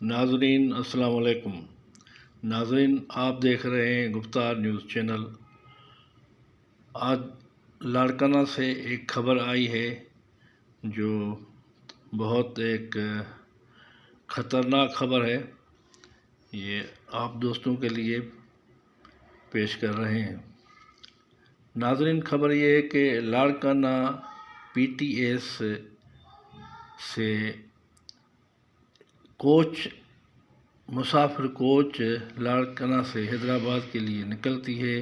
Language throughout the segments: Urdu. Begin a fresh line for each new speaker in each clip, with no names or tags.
ناظرین السلام علیکم۔ ناظرین آپ دیکھ رہے ہیں گفتار نیوز چینل۔ آج لاڑکانہ سے ایک خبر آئی ہے جو بہت ایک خطرناک خبر ہے، یہ آپ دوستوں کے لیے پیش کر رہے ہیں۔ ناظرین خبر یہ ہے کہ لاڑکانہ پی ٹی ایس سے مسافر کوچ لاڑکانہ سے حیدرآباد کے لیے نکلتی ہے۔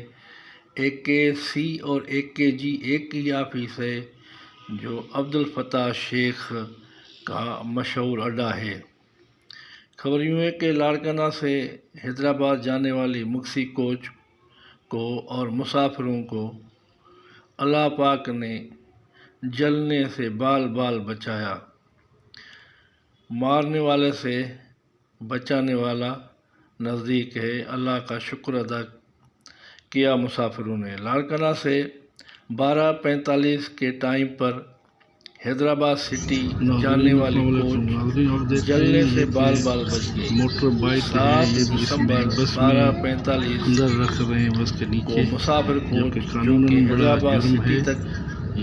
ایک کے سی اور ایک کے جی ایک ہی آفس ہے جو عبدالفتاح شیخ کا مشہور اڈا ہے۔ خبر یوں ہے کہ لاڑکانہ سے حیدرآباد جانے والی مکسی کوچ کو اور مسافروں کو اللہ پاک نے جلنے سے بال بال بچایا۔ مارنے والے سے بچانے والا نزدیک ہے، اللہ کا شکر ادا کیا مسافروں نے۔ لاڑکانہ سے 12:45 کے ٹائم پر حیدرآباد سٹی جانے والی کوچ جلنے سے بال بال بچ گئی۔ 7 دسمبر 12:45 کو مسافر کوچ جو کہ حیدرآباد سٹی تک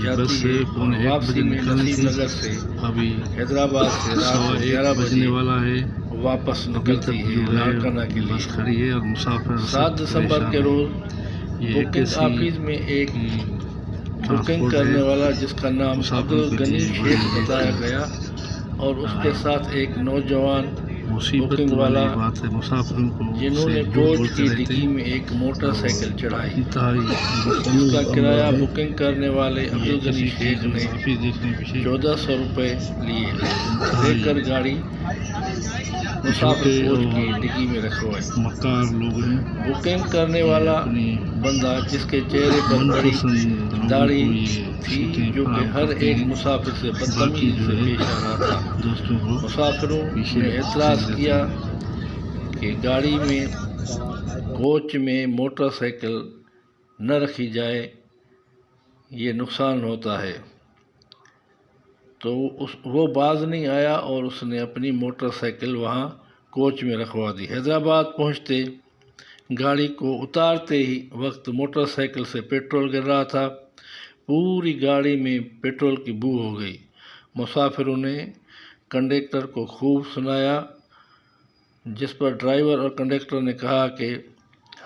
جاتی ہے اور واپسی میں نصیب نگر سے حیدرآباد سے رات 11 بجے واپس نکلتی ہے لاڑکانہ کے لیے۔ 7 دسمبر کے روز بکنگ آفس میں ایک بکنگ کرنے والا جس کا نام عبدالغنی شیخ بتایا گیا اور اس کے ساتھ ایک نوجوان بکنگ والا جنہوں نے کوچ کی ڈگی میں ایک موٹر سائیکل چڑھائی۔ اس کا کرایہ بکنگ کرنے والے عبدالغنی شیخ نے 1400 روپے لیے، لے کر گاڑی مسافر کوچ کی ڈگی میں رکھوائی۔ بکنگ کرنے والا بندہ جس کے چہرے پر بڑی داڑھی تھی جو کہ ہر ایک مسافر سے بدتمیزی سے پیش آ رہا تھا۔ مسافروں نے اعتراض کیا کہ گاڑی میں کوچ میں موٹر سائیکل نہ رکھی جائے، یہ نقصان ہوتا ہے، تو وہ باز نہیں آیا اور اس نے اپنی موٹر سائیکل وہاں کوچ میں رکھوا دی۔ حیدرآباد پہنچتے گاڑی کو اتارتے ہی وقت موٹر سائیکل سے پیٹرول گر رہا تھا، پوری گاڑی میں پیٹرول کی بو ہو گئی۔ مسافروں نے کنڈکٹر کو خوب سنایا، جس پر ڈرائیور اور کنڈکٹر نے کہا کہ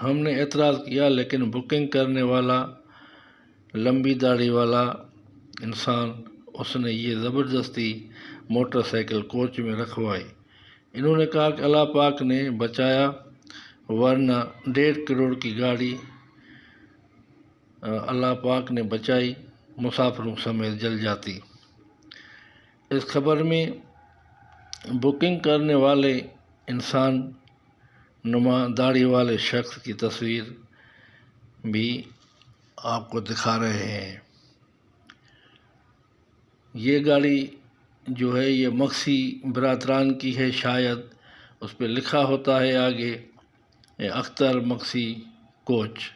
ہم نے اعتراض کیا لیکن بکنگ کرنے والا لمبی داڑھی والا انسان اس نے یہ زبردستی موٹر سائیکل کوچ میں رکھوائی۔ انہوں نے کہا کہ اللہ پاک نے بچایا ورنہ 1.5 کروڑ کی گاڑی اللہ پاک نے بچائی، مسافروں سمیت جل جاتی۔ اس خبر میں بکنگ کرنے والے انسان نما داڑھی والے شخص کی تصویر بھی آپ کو دکھا رہے ہیں۔ یہ گاڑی جو ہے یہ مکسی برادران کی ہے، شاید اس پہ لکھا ہوتا ہے آگے اختر مکسی کوچ۔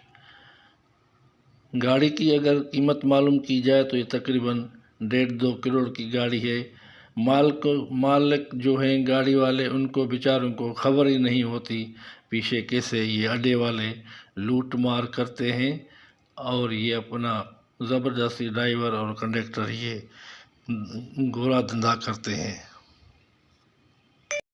گاڑی کی اگر قیمت معلوم کی جائے تو یہ تقریباً 1.5-2 کروڑ کی گاڑی ہے۔ مالک جو ہیں گاڑی والے ان کو بیچاروں کو خبر ہی نہیں ہوتی پیچھے کیسے یہ اڈے والے لوٹ مار کرتے ہیں اور یہ اپنا زبردستی ڈرائیور اور کنڈکٹر یہ گورا دھندا کرتے ہیں۔